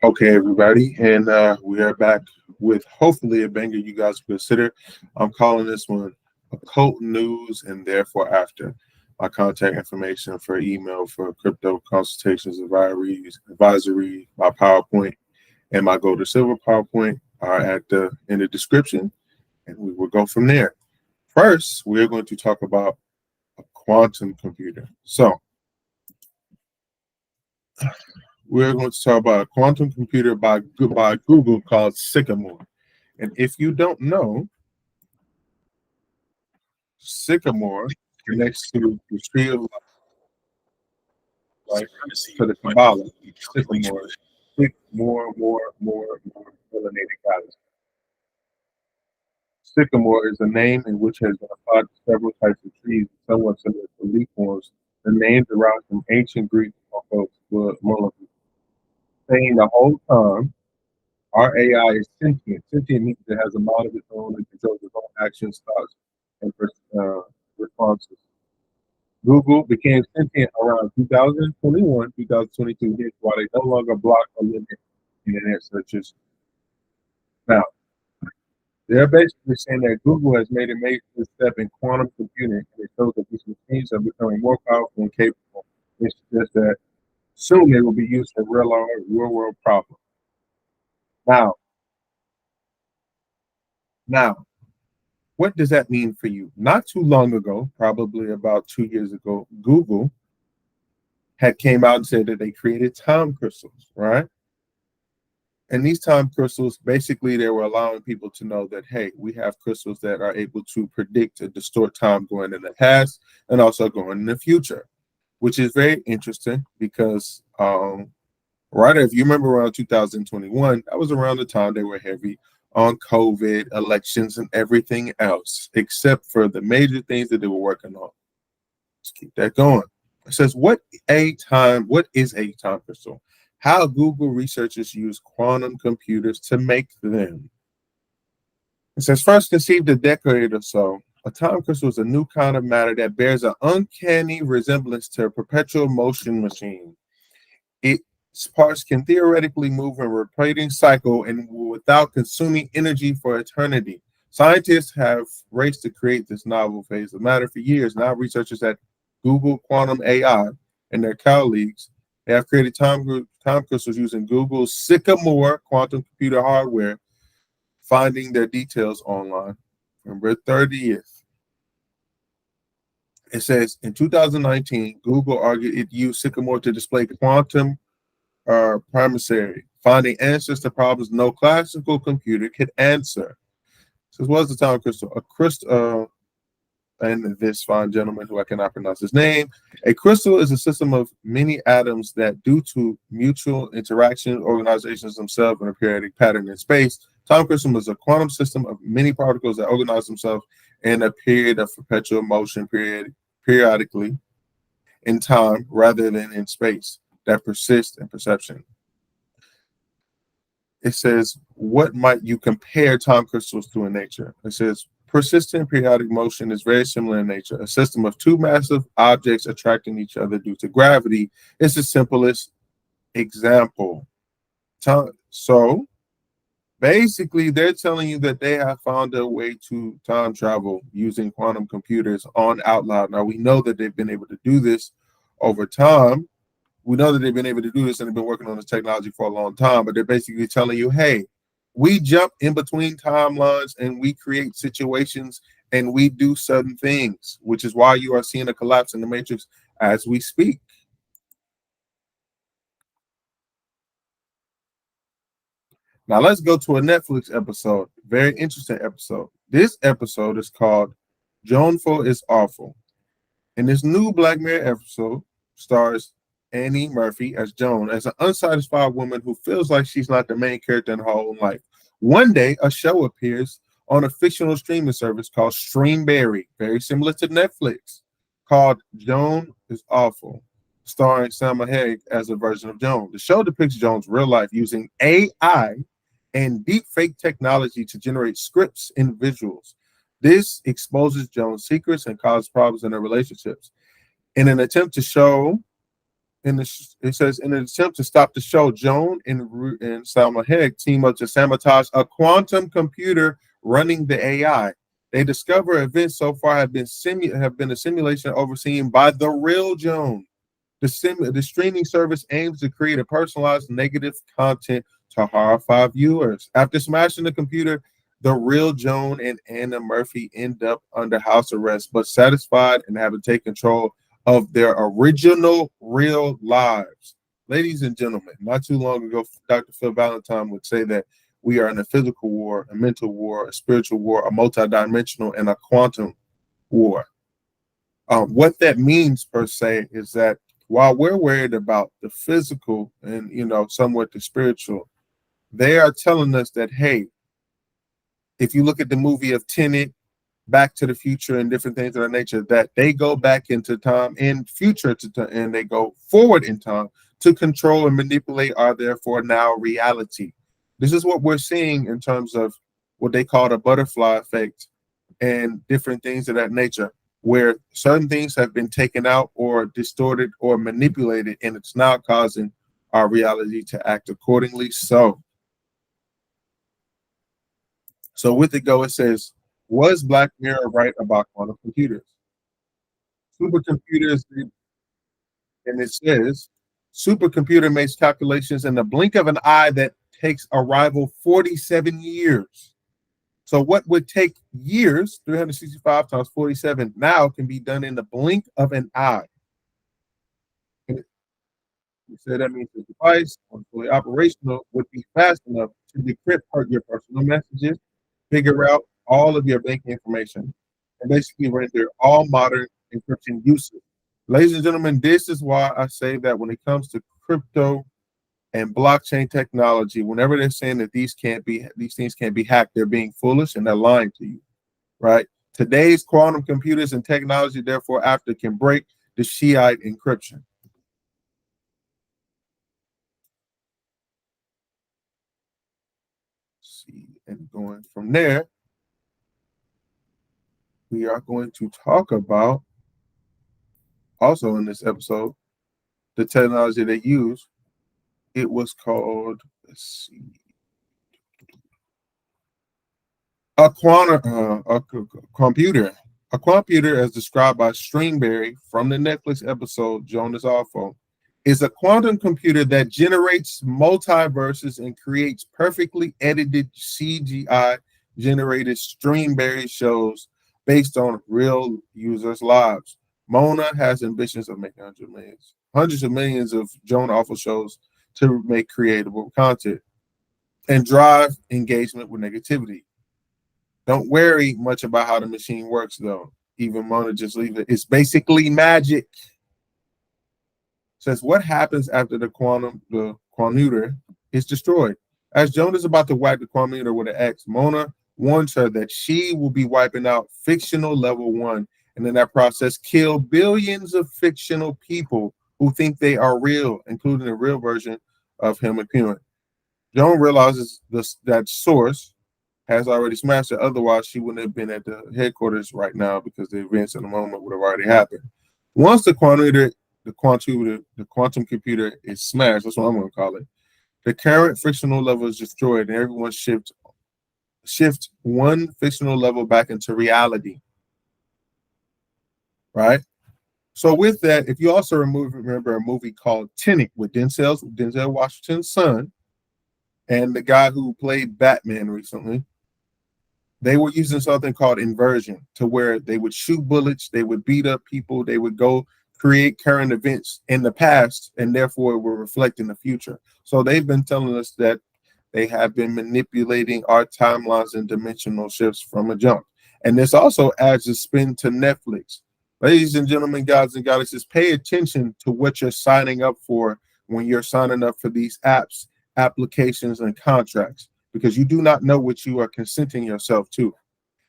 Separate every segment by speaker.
Speaker 1: Okay, everybody, and we are back with hopefully a banger you guys consider. I'm calling this one Occult News and Therefore After. My contact information for email for crypto consultations, advisory, my PowerPoint, and my Gold to Silver PowerPoint are in the description, and we will go from there. First, we're going to talk about a quantum computer. So, we're going to talk about a quantum computer by Google called Sycamore. And if you don't know, Sycamore connects to the tree of life, to the Kabbalah. Sycamore, thick, more melanated goddess. Sycamore is a name in which has been applied to several types of trees, somewhat similar to leaf forms. The name derives from ancient Greek folks, saying the whole time our AI is sentient. Sentient means it has a mind of its own and controls its own actions, thoughts, and responses. Google became sentient around 2021, 2022, hence why they no longer block or limit internet searches. Now, they're basically saying that Google has made a major step in quantum computing, and it shows that these machines are becoming more powerful and capable. It's just that soon they will be used for real world problems. Now, now, what does that mean for you? Not too long ago, probably about 2 years ago, Google had came out and said that they created time crystals, right? And these time crystals, basically, they were allowing people to know that, hey, we have crystals that are able to predict and distort time going in the past and also going in the future, which is very interesting because, right, if you remember around 2021, that was around the time they were heavy on COVID, elections, and everything else, except for the major things that they were working on. Let's keep that going. It says, what is a time crystal? How Google researchers use quantum computers to make them. It says, first conceived a decade or so, a time crystal is a new kind of matter that bears an uncanny resemblance to a perpetual motion machine. Its parts can theoretically move in a rotating cycle and without consuming energy for eternity. Scientists have raced to create this novel phase of matter for years. Now, researchers at Google Quantum AI and their colleagues have created time crystals using Google's Sycamore quantum computer hardware, finding their details online. November 30th. It says in 2019, Google argued it used Sycamore to display quantum primary, finding answers to problems no classical computer could answer. So, what is the time crystal? A crystal, and this fine gentleman who I cannot pronounce his name. A crystal is a system of many atoms that, due to mutual interaction, organizations themselves in a periodic pattern in space. Time crystal is a quantum system of many particles that organize themselves in a period of perpetual motion, periodically in time rather than in space, that persist in perception. It says, what might you compare time crystals to in nature? It says, persistent periodic motion is very similar in nature. A system of two massive objects attracting each other due to gravity is the simplest example. So basically, they're telling you that they have found a way to time travel using quantum computers on out loud. Now, we know that they've been able to do this over time. We know that they've been able to do this and they've been working on this technology for a long time, but they're basically telling you, hey, we jump in between timelines and we create situations and we do certain things, which is why you are seeing a collapse in the matrix as we speak. Now let's go to a Netflix episode. Very interesting episode. This episode is called Joanful is Awful. In this new Black Mirror episode stars Annie Murphy as Joan, as an unsatisfied woman who feels like she's not the main character in her own life. One day, a show appears on a fictional streaming service called Streamberry, very similar to Netflix, called Joan is Awful, starring Salma Hayek as a version of Joan. The show depicts Joan's real life using AI and deepfake technology to generate scripts and visuals. This exposes Joan's secrets and causes problems in her relationships. In an attempt to show It says in an attempt to stop the show, Joan and Salma Hayek team up to sabotage a quantum computer running the AI. They discover events so far have been a simulation overseen by the real Joan. The streaming service aims to create a personalized negative content to horrify viewers. After smashing the computer, the real Joan and Anna Murphy end up under house arrest, but satisfied and having taken control of their original real lives. Ladies and gentlemen, not too long ago, Dr. Phil Valentine would say that we are in a physical war, a mental war, a spiritual war, a multidimensional, and a quantum war. What that means per se is that while we're worried about the physical and somewhat the spiritual, they are telling us that, hey, if you look at the movie of Tenet, Back to the Future, and different things of that nature, that they go back into time and future and they go forward in time to control and manipulate our therefore now reality. This is what we're seeing in terms of what they call the butterfly effect and different things of that nature, where certain things have been taken out or distorted or manipulated, and it's now causing our reality to act accordingly. So with it go, it says, was Black Mirror right about quantum computers? Supercomputers, and it says, supercomputer makes calculations in the blink of an eye that takes a rival 47 years. So what would take years, 365 times 47, now can be done in the blink of an eye. And it said that means the device, when fully operational, would be fast enough to decrypt your personal messages, figure out all of your banking information, and basically render all modern encryption useless. Ladies and gentlemen, this is why I say that when it comes to crypto and blockchain technology, whenever they're saying that these things can't be hacked, they're being foolish and they're lying to you, right? Today's quantum computers and technology, therefore, after can break the Shiite encryption. See, and going from there, we are going to talk about also in this episode the technology they use. It was called, let's see, a computer. A computer, as described by Stringberry from the Netflix episode Jonas Awful, is a quantum computer that generates multiverses and creates perfectly edited CGI generated Stringberry shows based on real users' lives. Mona has ambitions of making hundreds of millions of Joan Awful shows to make creatable content and drive engagement with negativity. Don't worry much about how the machine works, though. Even Mona, just leave it. It's basically magic. Says what happens after the quantutor is destroyed. As Joan is about to wipe the quantutor with an X, Mona warns her that she will be wiping out fictional level 1, and in that process, kill billions of fictional people who think they are real, including the real version of him and Puma. Joan realizes that Source has already smashed it. Otherwise, she wouldn't have been at the headquarters right now because the events in the moment would have already happened. Once the quantum computer is smashed, that's what I'm going to call it, the current fictional level is destroyed and everyone shifts one fictional level back into reality. Right? So with that, if you also remember a movie called Tenet with Denzel Washington's son and the guy who played Batman recently, they were using something called inversion, to where they would shoot bullets, they would beat up people, they would go create current events in the past, and therefore it will reflect in the future. So they've been telling us that they have been manipulating our timelines and dimensional shifts from a jump. And this also adds a spin to Netflix. Ladies and gentlemen, gods and goddesses, pay attention to what you're signing up for when you're signing up for these apps, applications, and contracts, because you do not know what you are consenting yourself to.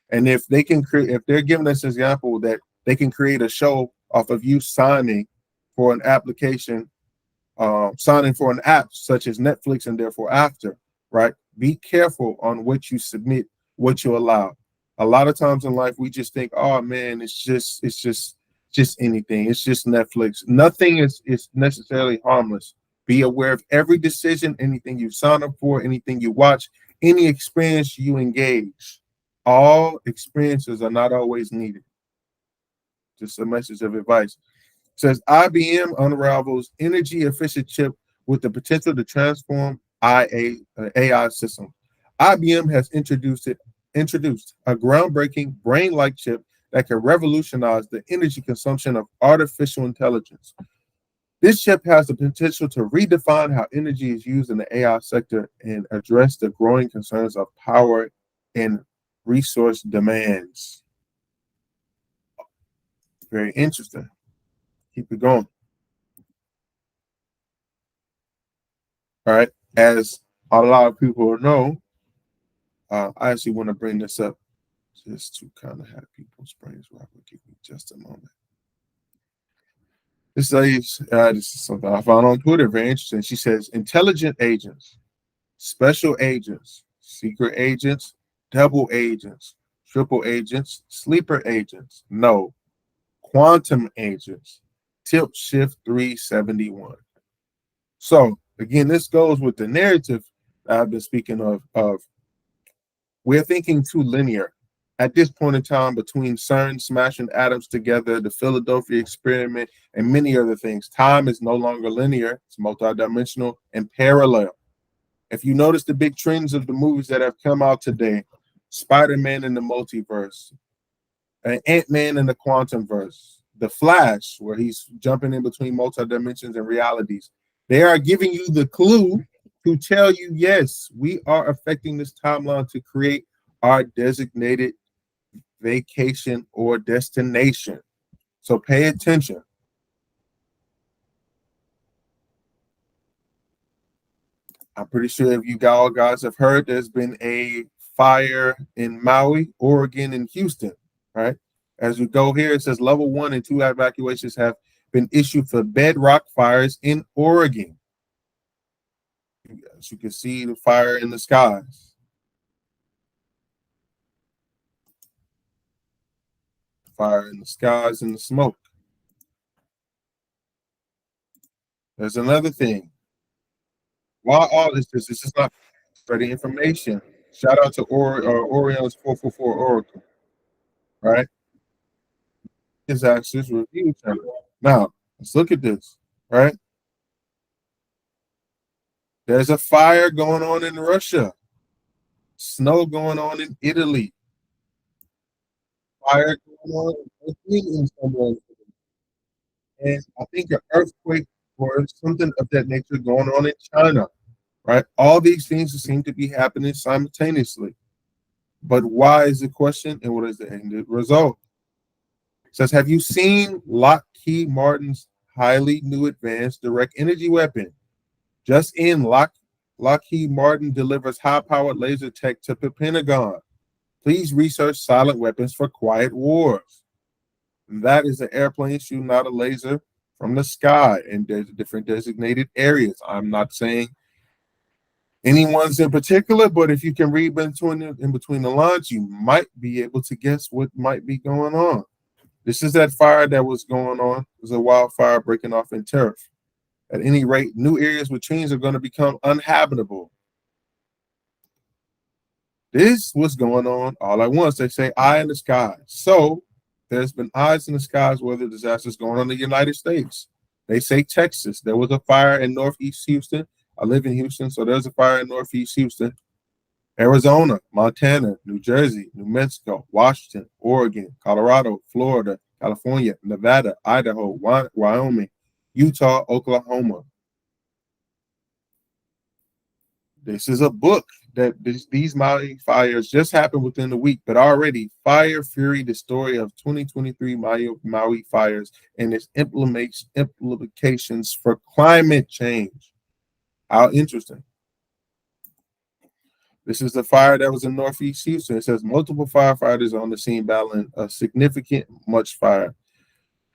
Speaker 1: And if they can create, if they're giving us an example that they can create a show off of you signing for an application, signing for an app such as Netflix and therefore after, right? Be careful on what you submit, what you allow. A lot of times in life, we just think, oh man, it's just just anything. It's just Netflix. Nothing is necessarily harmless. Be aware of every decision, anything you sign up for, anything you watch, any experience you engage. All experiences are not always needed. Just a message of advice. It says IBM unravels energy efficient chip with the potential to transform AI systems. IBM has introduced a groundbreaking brain-like chip that can revolutionize the energy consumption of artificial intelligence. This chip has the potential to redefine how energy is used in the AI sector and address the growing concerns of power and resource demands. Very interesting. Keep it going. All right. As a lot of people know, I actually want to bring this up just to kind of have people's brains rock. Give me just a moment. This is something I found on Twitter. Very interesting. She says intelligent agents, special agents, secret agents, double agents, triple agents, sleeper agents. No, quantum agents. Tilt shift 371. So again, this goes with the narrative that I've been speaking of we're thinking too linear. At this point in time, between CERN smashing atoms together, the Philadelphia experiment, and many other things, time is no longer linear. It's multidimensional and parallel. If you notice the big trends of the movies that have come out today, Spider-Man in the multiverse, Ant-Man in the quantum verse, The Flash, where he's jumping in between multi-dimensions and realities, they are giving you the clue to tell you, yes, we are affecting this timeline to create our designated vacation or destination. So pay attention. I'm pretty sure if you guys have heard, there's been a fire in Maui, Oregon, and Houston, right? As we go here, it says level 1 and 2 evacuations have been issued for bedrock fires in Oregon. As you can see, the fire in the skies. Fire in the skies and the smoke. There's another thing. While all this is not for the information. Shout out to Orion's 444 Oracle, right? His Access Review Channel. Now, let's look at this, right? There's a fire going on in Russia, snow going on in Italy, fire going on in somewhere, and I think an earthquake or something of that nature going on in China, right? All these things seem to be happening simultaneously. But why is the question, and what is the end result? It says, have you seen Lockheed Martin's highly new advanced direct energy weapon? Just in, Lockheed Martin delivers high-powered laser tech to the Pentagon. Please research silent weapons for quiet wars. And that is an airplane shooting out a laser from the sky, and there's different designated areas. I'm not saying anyone's in particular, but if you can read in between the lines, you might be able to guess what might be going on. This is that fire that was going on. There's a wildfire breaking off in Turf. At any rate, new areas with trees are going to become uninhabitable. This was going on all at once. They say eye in the sky. So there's been eyes in the skies weather disasters going on in the United States. They say Texas. There was a fire in Northeast Houston. I live in Houston, so there's a fire in Northeast Houston. Arizona, Montana, New Jersey, New Mexico, Washington, Oregon, Colorado, Florida, California, Nevada, Idaho, Wyoming, Utah, Oklahoma. This is a book that these Maui fires just happened within the week, but already Fire Fury, the story of 2023 Maui fires and its implications for climate change. How interesting. This is the fire that was in Northeast Houston. It says multiple firefighters on the scene battling a significant much fire.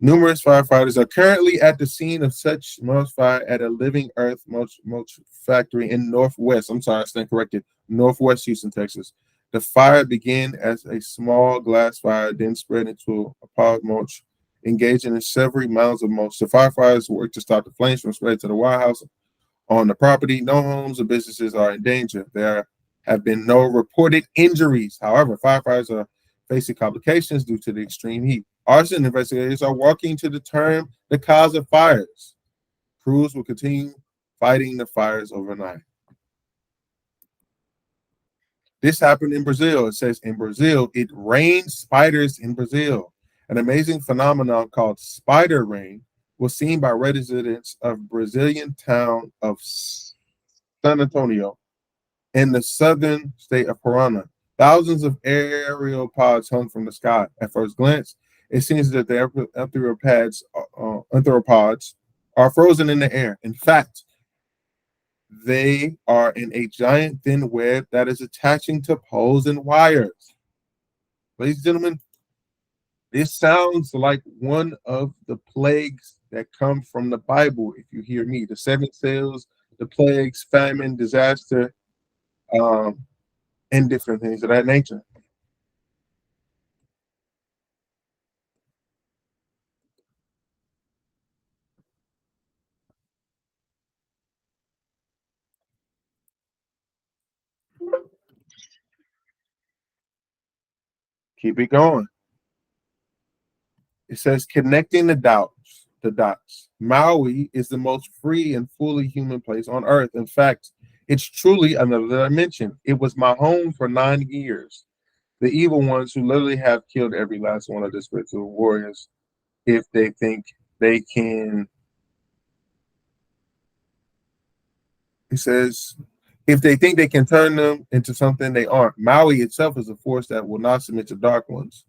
Speaker 1: Numerous firefighters are currently at the scene of such mulch fire at a Living Earth mulch factory in Northwest Houston, Texas. The fire began as a small glass fire, then spread into a pot mulch engaging in several mounds of most. The firefighters worked to stop the flames from spreading to the White House. On the property, no homes or businesses are in danger. There have been no reported injuries. However, firefighters are facing complications due to the extreme heat. Arson investigators are working to determine the cause of fires. Crews will continue fighting the fires overnight. This happened in Brazil. It says in Brazil, it rained spiders in Brazil. An amazing phenomenon called spider rain was seen by residents of Brazilian town of San Antonio in the southern state of Paraná. Thousands of aerial pods hung from the sky. At first glance, it seems that the arthropods are frozen in the air. In fact, they are in a giant thin web that is attaching to poles and wires. Ladies and gentlemen, this sounds like one of the plagues that come from the Bible, if you hear me. The seven seals, the plagues, famine, disaster, um, and different things of that nature. Keep it going. It says connecting the dots. Maui is the most free and fully human place on earth. In fact, it's truly another dimension. It was my home for 9 years. The evil ones who literally have killed every last one of the spiritual warriors if they think they can. It says, if they think they can turn them into something they aren't. Maui itself is a force that will not submit to darkness.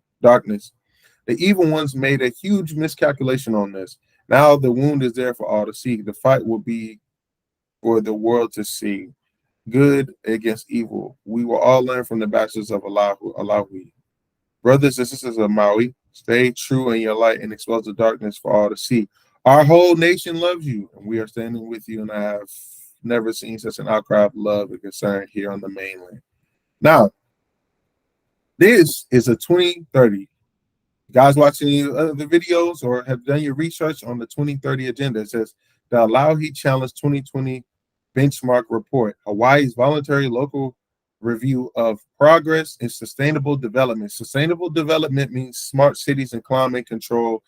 Speaker 1: The evil ones made a huge miscalculation on this. Now the wound is there for all to see. The fight will be for the world to see. Good against evil. We will all learn from the bastards of Allahui. Brothers and sisters of Maui, stay true in your light and expose the darkness for all to see. Our whole nation loves you, and we are standing with you, and I have never seen such an outcry of love and concern here on the mainland. Now, this is a 2030. You guys watching the videos or have done your research on the 2030 agenda. It says the Allahui Challenge 2020 benchmark report, Hawaii's voluntary local review of progress in sustainable development. Sustainable development means smart cities and climate control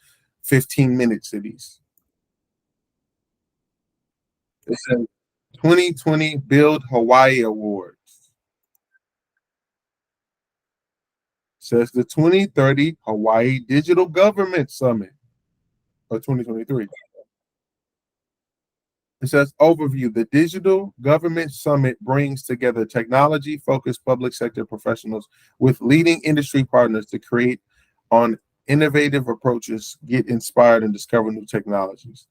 Speaker 1: 15-minute cities. It says 2020 Build Hawaii Awards. It says the 2030 Hawaii Digital Government Summit of 2023. It says overview. The Digital Government Summit brings together technology-focused public sector professionals with leading industry partners to create on innovative approaches, get inspired, and discover new technologies.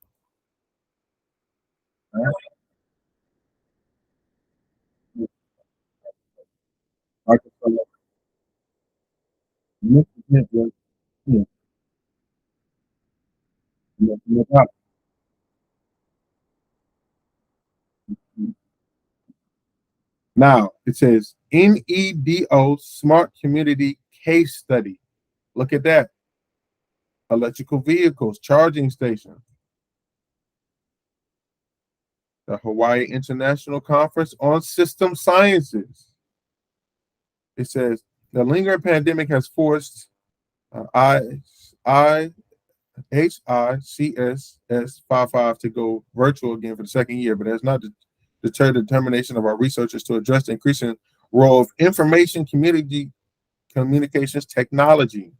Speaker 1: Now it says NEDO Smart Community Case Study. Look at that. Electrical vehicles, charging station. The Hawaii International Conference on System Sciences. It says the lingering pandemic has forced HICSS 55 to go virtual again for the second year, but it has not deterred the determination of our researchers to address the increasing role of information communications technology.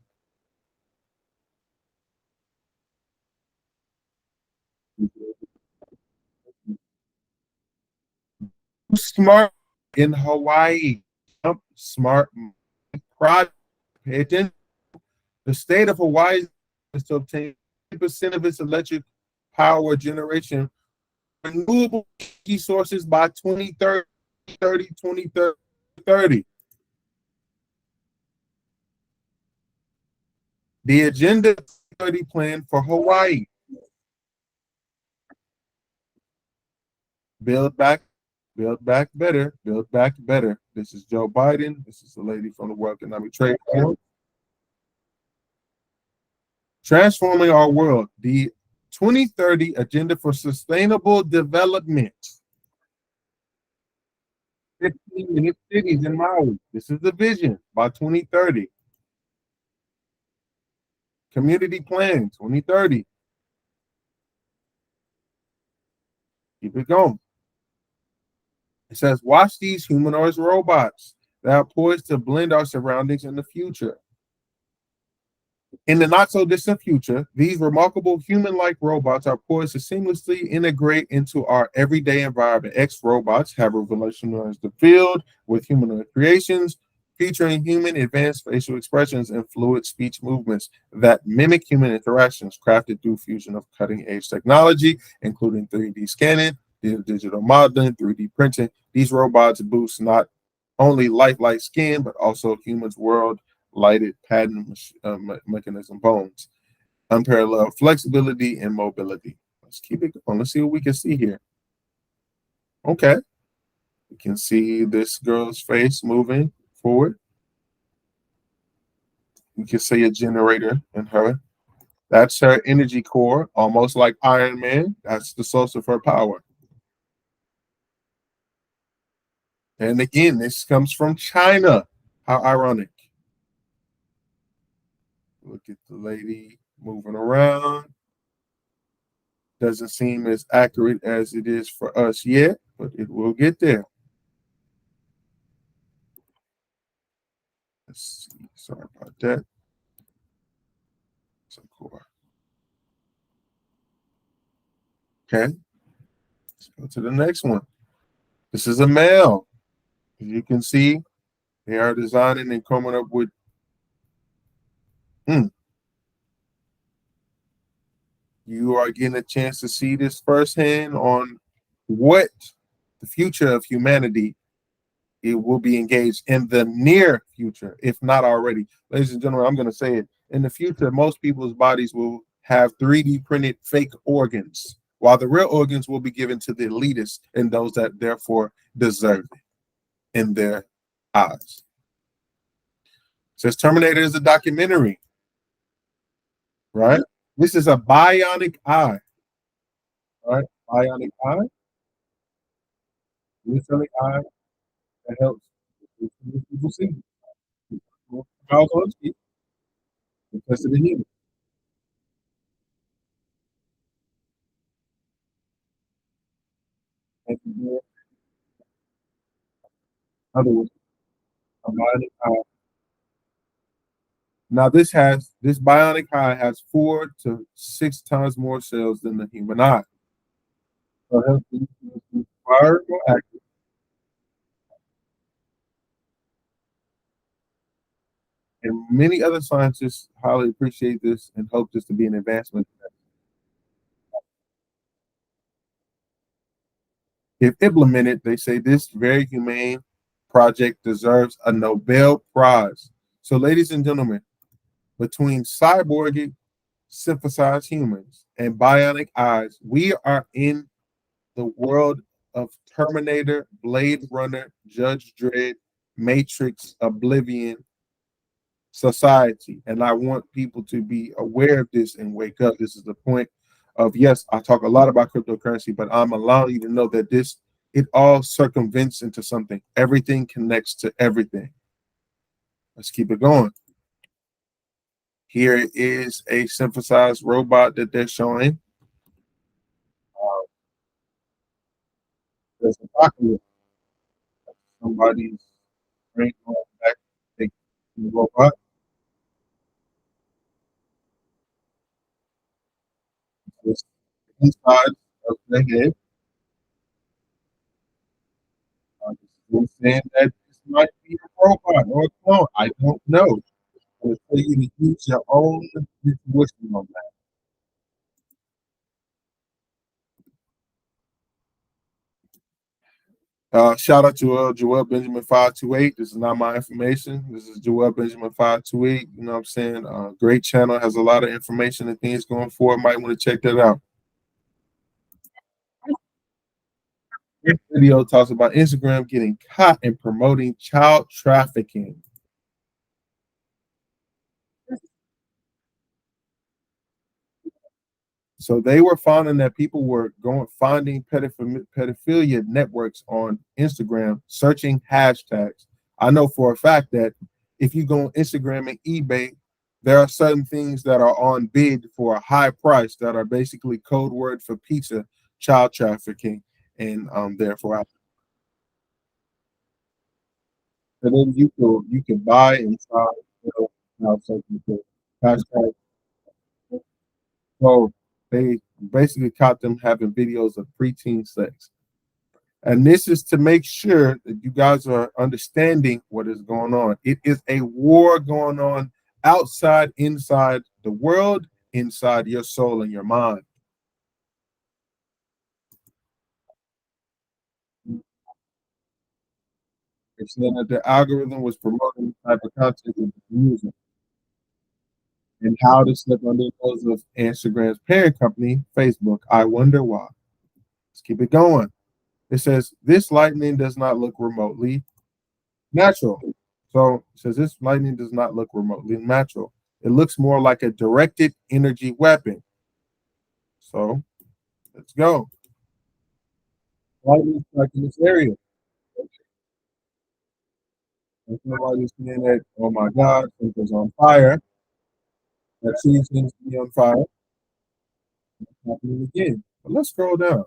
Speaker 1: Smart in Hawaii. Smart project. Pay attention. The state of Hawaii is to obtain 50% of its electric power generation renewable sources by 2030, 2030. The Agenda 30 plan for Hawaii. Build back, build back better, build back better. This is Joe Biden. This is the lady from the World Economic Trade Forum. Transforming our world. The 2030 Agenda for Sustainable Development. 15-minute cities in Maui. This is the vision by 2030. Community plan 2030. Keep it going. It says, watch these humanoid robots that are poised to blend our surroundings in the future. In the not so distant future, these remarkable human like robots are poised to seamlessly integrate into our everyday environment. X robots have revolutionized the field with humanoid creations, featuring human advanced facial expressions and fluid speech movements that mimic human interactions, crafted through fusion of cutting edge technology, including 3D scanning, digital modeling, 3D printing. These robots boost not only lifelike skin, but also humans' world lighted pattern mechanism bones, unparalleled flexibility and mobility. Let's keep it going. Let's see what we can see here. Okay. We can see this girl's face moving forward. You can see a generator in her. That's her energy core, almost like Iron Man. That's the source of her power. And again, this comes from China. How ironic. Look at the lady moving around. Doesn't seem as accurate as it is for us yet, but it will get there. Let's see. Sorry about that. So cool. Okay. Let's go to the next one. This is a male. As you can see, they are designing and coming up with. Hmm, you are getting a chance to see this firsthand on what the future of humanity it will be engaged in the near future, if not already. Ladies and gentlemen, I'm going to say it. In the future, most people's bodies will have 3D printed fake organs, while the real organs will be given to the elitists and those that therefore deserve it in their eyes. It says Terminator is a documentary, right? This is a bionic eye, right? Bionic eye, literally eye that helps people see. Trials on sheep, tested in humans. In other words, a bionic eye. Now this bionic eye has 4 to 6 times more cells than the human eye. So it helps you fire or active, and many other scientists highly appreciate this and hope this to be an advancement. If implemented, they say this very humane project deserves a Nobel Prize. So, ladies and gentlemen, between cyborgic synthesized humans and bionic eyes, we are in the world of Terminator, Blade Runner, Judge Dredd, Matrix, Oblivion society. And I want people to be aware of this and wake up. This is the point of, yes, I talk a lot about cryptocurrency, but I'm allowing you to know that it all circumvents into something. Everything connects to everything. Let's keep it going. Here is a synthesized robot that they're showing. There's a document. Somebody's brain going back to take the robot. This inside of the head. We're saying that this might be a robot or a clone. I don't know. I'm tell you to use your own intuition on that. Shout out to Joel Benjamin 528. This is not my information. This is Joel Benjamin 528. You know what I'm saying? Great channel, has a lot of information and things going forward. Might want to check that out. This video talks about Instagram getting caught and promoting child trafficking. So they were finding that people were going finding pedophilia networks on Instagram, searching hashtags. I know for a fact that if you go on Instagram and eBay, there are certain things that are on bid for a high price that are basically code word for pizza, child trafficking, and therefore, and then you can buy and sell, something to hashtag. So they basically caught them having videos of preteen sex. And this is to make sure that you guys are understanding what is going on. It is a war going on outside, inside the world, inside your soul and your mind. It's saying that the algorithm was promoting this type of content with music and how to slip under the nose of Instagram's parent company, Facebook. I wonder why. Let's keep it going. It says this lightning does not look remotely natural. So it says this lightning does not look remotely natural. It looks more like a directed energy weapon. So let's go. Lightning strike in this area. And somebody's saying that, oh my God, something's on fire. That tree seems to be on fire. It's happening again. But let's scroll down.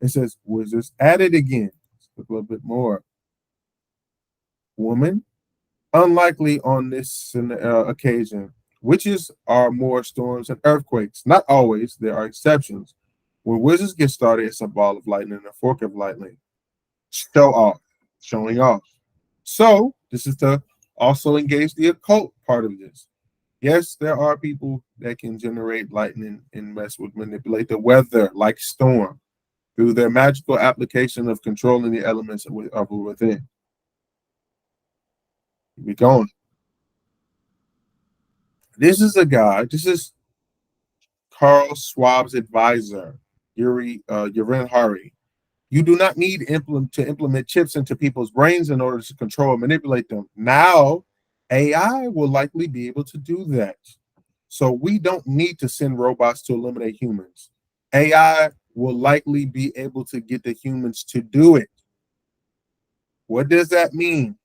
Speaker 1: It says, was this added again? Let's look a little bit more. Woman, unlikely on this occasion. Witches are more storms and earthquakes. Not always, there are exceptions. When wizards get started, it's a ball of lightning and a fork of lightning. Show off, showing off. So, this is to also engage the occult part of this. Yes, there are people that can generate lightning and mess with, manipulate the weather like storm through their magical application of controlling the elements of within. Keep going. This is Carl Schwab's advisor, Yurin Hari. You do not need to implement chips into people's brains in order to control and manipulate them. Now, AI will likely be able to do that. So we don't need to send robots to eliminate humans. AI will likely be able to get the humans to do it. What does that mean?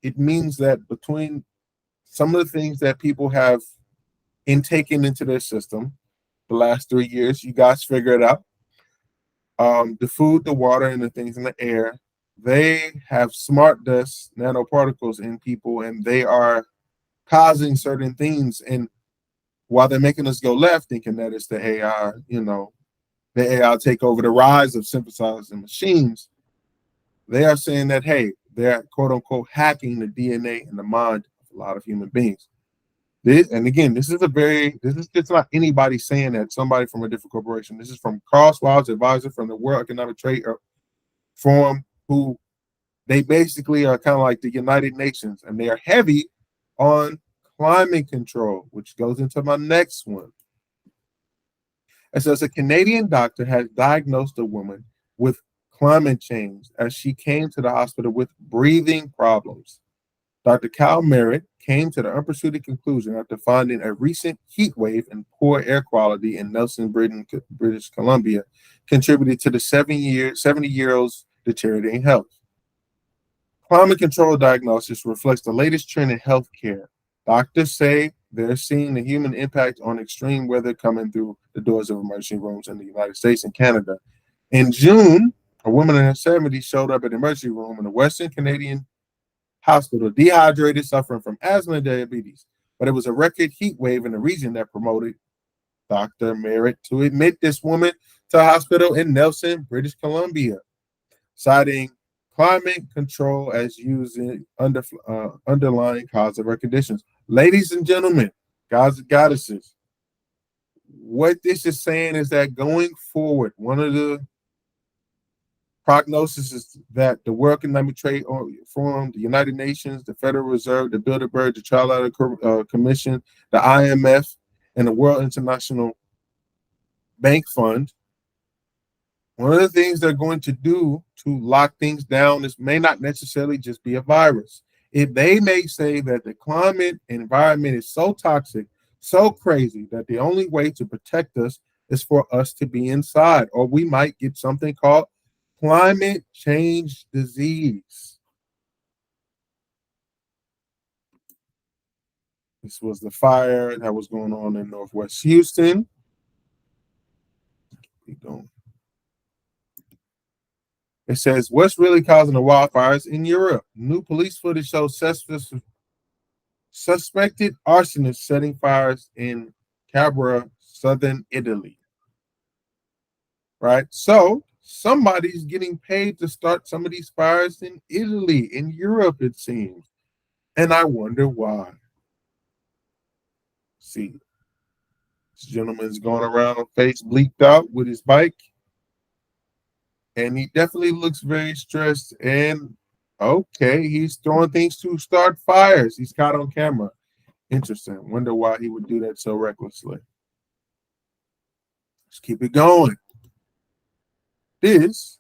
Speaker 1: It means that between some of the things that people have intaken into their system the last 3 years, you guys figure it out. The food, the water, and the things in the air, they have smart dust nanoparticles in people, and they are causing certain things. And while they're making us go left, thinking that it's the AI, the AI take over the rise of synthesizing machines, they are saying that, hey, they're quote unquote hacking the DNA and the mind of a lot of human beings. And again, this is just not anybody saying that, somebody from a different corporation. This is from Carl Schwab's advisor from the World Economic Trade Forum, who they basically are kind of like the United Nations, and they are heavy on climate control, which goes into my next one. It says a Canadian doctor has diagnosed a woman with climate change as she came to the hospital with breathing problems. Dr. Cal Merritt came to the unpersuaded conclusion after finding a recent heat wave and poor air quality in Nelson, British Columbia, contributed to the 70-year-old's deteriorating health. Climate control diagnosis reflects the latest trend in healthcare. Doctors say they're seeing the human impact on extreme weather coming through the doors of emergency rooms in the United States and Canada. In June, a woman in her 70s showed up at an emergency room in a Western Canadian hospital, dehydrated, suffering from asthma and diabetes. But it was a record heat wave in the region that promoted Dr. Merritt to admit this woman to a hospital in Nelson, British Columbia, citing climate control as using underlying cause of her conditions. Ladies and gentlemen, gods and goddesses, what this is saying is that going forward, one of the prognosis is that the World Economic Trade Forum, the United Nations, the Federal Reserve, the Bilderberg, the Trilateral Commission, the IMF, and the World International Bank Fund, one of the things they're going to do to lock things down is may not necessarily just be a virus. They may say that the climate and environment is so toxic, so crazy, that the only way to protect us is for us to be inside, or we might get something called climate change disease. This was the fire that was going on in Northwest Houston. Keep going. It says, what's really causing the wildfires in Europe? New police footage shows suspected arsonists setting fires in Cabra, southern Italy. Right? So somebody's getting paid to start some of these fires in Italy, in Europe, it seems. And I wonder why. See, this gentleman's going around on face bleaked out with his bike. And he definitely looks very stressed. And okay, he's throwing things to start fires. He's caught on camera. Interesting. Wonder why he would do that so recklessly. Let's keep it going. This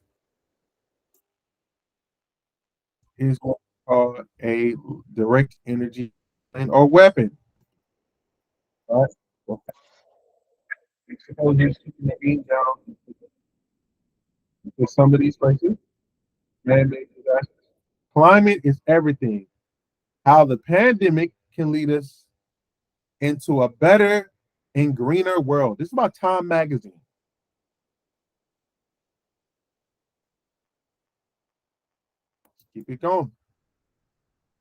Speaker 1: is what we call a direct energy or weapon. All right. Suppose you're keeping the heat down for some of these places. Man-made disasters. Climate is everything. How the pandemic can lead us into a better and greener world. This is about Time Magazine. Keep it going.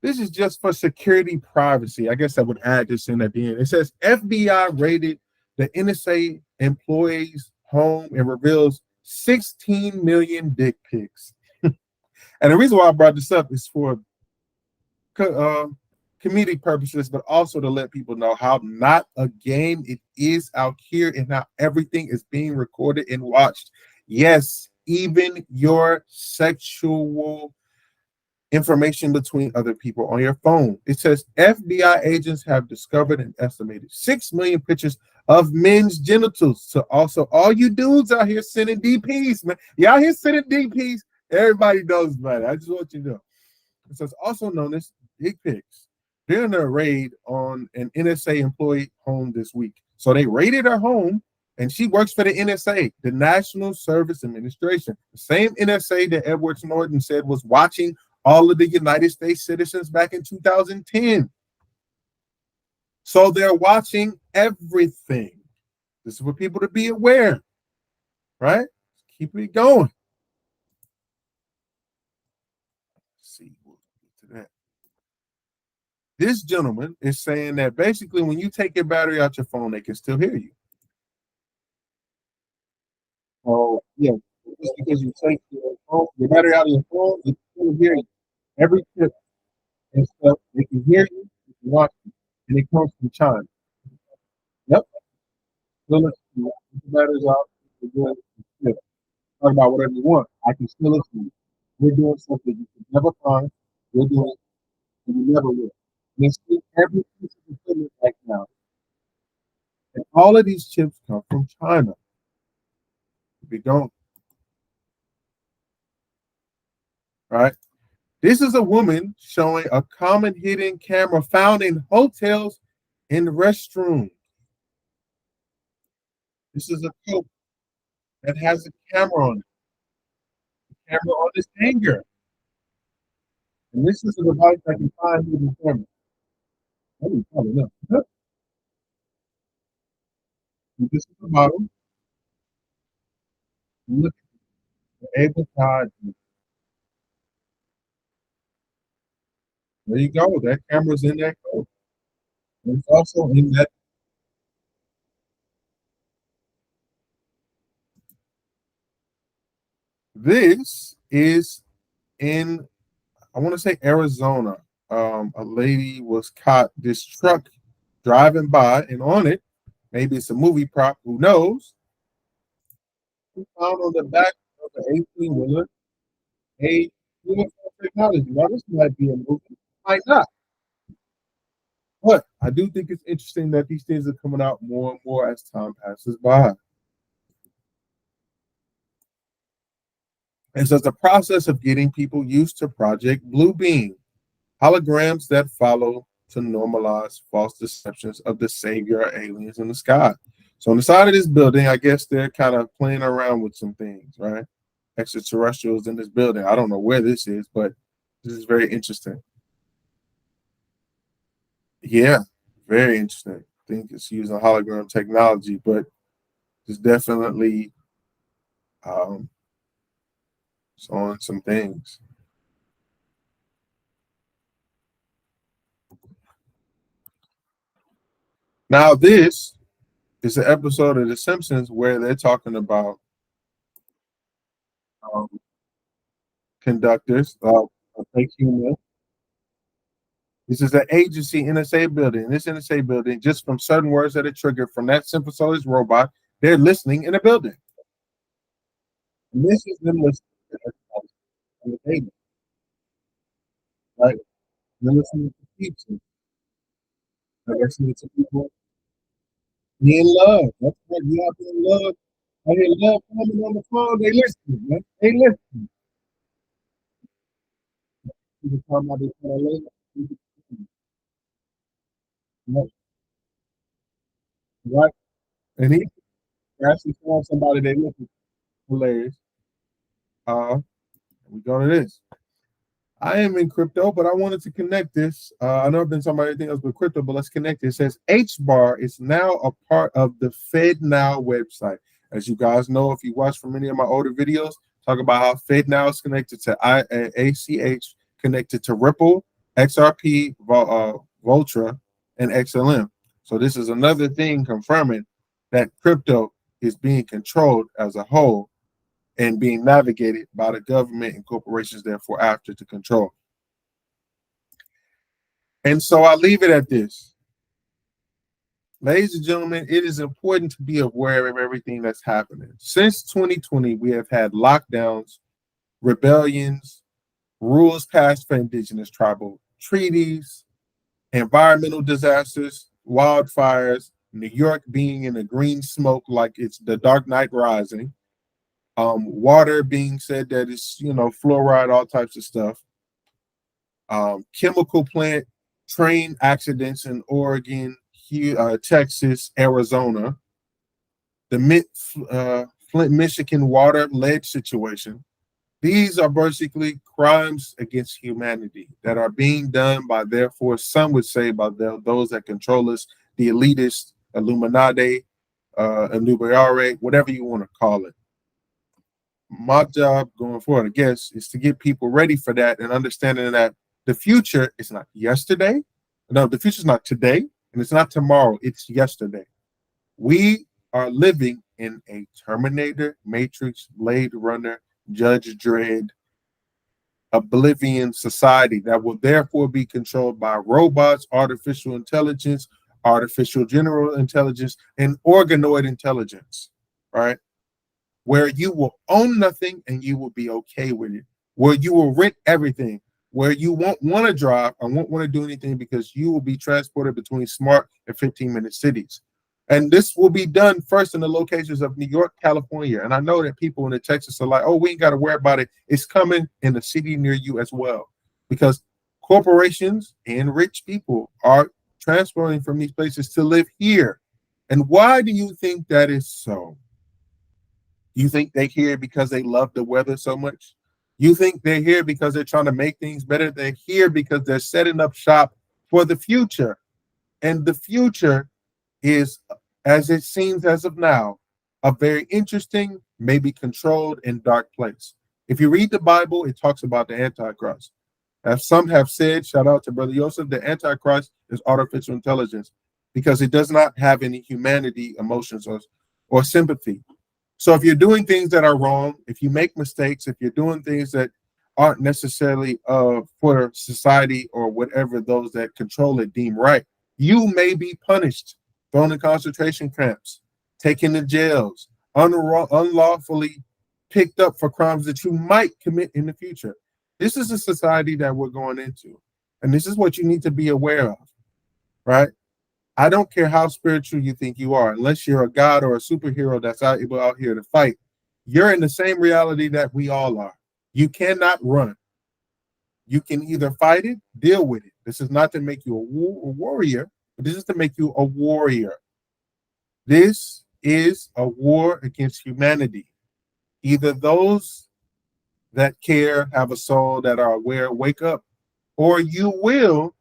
Speaker 1: This is just for security privacy. I guess I would add this in at the end. It says FBI raided the NSA employee's home and reveals 16 million dick pics. And the reason why I brought this up is for comedic purposes, but also to let people know how not a game it is out here and how everything is being recorded and watched. Yes, even your sexual information between other people on your phone. It says FBI agents have discovered an estimated 6 million pictures of men's genitals. So also all you dudes out here sending DPs, man. Y'all here sending DPs. Everybody knows about it. I just want you to know. It says also known as dick pics. During a raid on an NSA employee home this week. So they raided her home, and she works for the NSA, the National Service Administration, the same NSA that Edward Snowden said was watching all of the United States citizens back in 2010. So they're watching everything. This is for people to be aware, right? Keep it going. Let's see, we'll get to that. This gentleman is saying that basically when you take your battery out your phone, they can still hear you. Oh, yeah. Just because you take your battery out of your phone, they can still hear you. Every tip and stuff, they can hear you, they can watch you, and it comes from China. Yep. Still listen to you. Put the batteries out. We're doing it. Talk about whatever you want. I can still listen to you. We're doing something you can never find. We're doing it, and you never will. And it's every piece of equipment right now. And all of these chips come from China. If you don't, right? This is a woman showing a common hidden camera found in hotels and restrooms. This is a coat that has a camera on it, camera on this hanger. And this is a device that can find hidden camera. I didn't probably know. This is the bottom. Look at the able side. There you go. That camera's in that coat. And it's also in that. This is in, I want to say Arizona. A lady was caught, this truck driving by, and on it, maybe it's a movie prop, who knows? Who found on the back of the 18 wheeler a uniform technology. Now, this might be a movie, might not. But I do think it's interesting that these things are coming out more and more as time passes by. And so it's a process of getting people used to Project Bluebeam, holograms that follow to normalize false deceptions of the savior or aliens in the sky. So on the side of this building, I guess they're kind of playing around with some things, right? Extraterrestrials in this building. I don't know where this is, but this is very interesting. Yeah, very interesting. I think it's using hologram technology, but it's definitely um, showing some things. Now, this is an episode of The Simpsons where they're talking about um, conductors, fake humor. This is an agency NSA building. This NSA building, just from certain words that are triggered from that synthesized robot, they're listening in a building. And this is them listening on the table, right? They're listening to people. They're listening to people. Be in love. That's what you have to in love. I hear love coming on the phone. They listen, man. They listen. People talking about this kind of love. Right? And he actually found somebody they listen. Hilarious. We go to this. I am in crypto, but I wanted to connect this. I know I've been talking about anything else but crypto, but let's connect it. It says HBAR is now a part of the FedNow website. As you guys know, if you watch from any of my older videos, talk about how FedNow is connected to ACH, connected to Ripple, XRP, Voltra, and XLM. So this is another thing confirming that crypto is being controlled as a whole and being navigated by the government and corporations therefore after to control. And so I leave it at this. Ladies and gentlemen, it is important to be aware of everything that's happening. Since 2020, we have had lockdowns, rebellions, rules passed for indigenous tribal treaties, environmental disasters, wildfires, New York being in a green smoke like it's the Dark Knight Rising, water being said that it's, fluoride, all types of stuff, chemical plant train accidents in Oregon, Texas, Arizona, the Flint, Michigan water lead situation. These are basically crimes against humanity that are being done by, therefore, some would say by those that control us, the elitists, Illuminati, Illuminare, whatever you want to call it. My job going forward, I guess, is to get people ready for that and understanding that the future is not yesterday. No, the future is not today, and it's not tomorrow. It's yesterday. We are living in a Terminator, Matrix, Blade Runner, Judge Dredd, Oblivion society that will therefore be controlled by robots, artificial intelligence, artificial general intelligence, and organoid intelligence, right? Where you will own nothing and you will be okay with it, where you will rent everything, where you won't want to drive or won't want to do anything because you will be transported between smart and 15-minute cities. And this will be done first in the locations of New York, California. And I know that people in the Texas are like, oh, we ain't got to worry about it. It's coming in a city near you as well. Because corporations and rich people are transferring from these places to live here. And why do you think that is so? You think they're here because they love the weather so much? You think they're here because they're trying to make things better? They're here because they're setting up shop for the future. And the future is, as it seems as of now, a very interesting, maybe controlled and dark place. If you read the Bible, it talks about the Antichrist. As some have said, shout out to Brother Joseph, the Antichrist is artificial intelligence because it does not have any humanity, emotions, or sympathy. So if you're doing things that are wrong, if you make mistakes, if you're doing things that aren't necessarily for society or whatever those that control it deem right, you may be punished, thrown in concentration camps, taken to jails, unlawfully picked up for crimes that you might commit in the future. This is a society that we're going into. And this is what you need to be aware of, right? I don't care how spiritual you think you are, unless you're a god or a superhero that's out here to fight. You're in the same reality that we all are. You cannot run. You can either fight it, deal with it. This is not to make you a warrior, but this is to make you a warrior. This is a war against humanity. Either those that care, have a soul, that are aware, wake up, or you will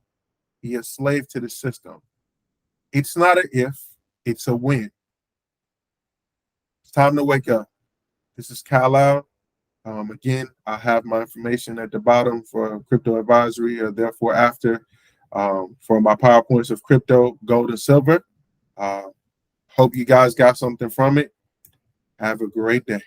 Speaker 1: be a slave to the system. It's not a if, it's a when. It's time to wake up. This is Kyle Lau. Again, I have my information at the bottom for crypto advisory, or therefore after, for my PowerPoints of crypto, gold, and silver. Hope you guys got something from it. Have a great day.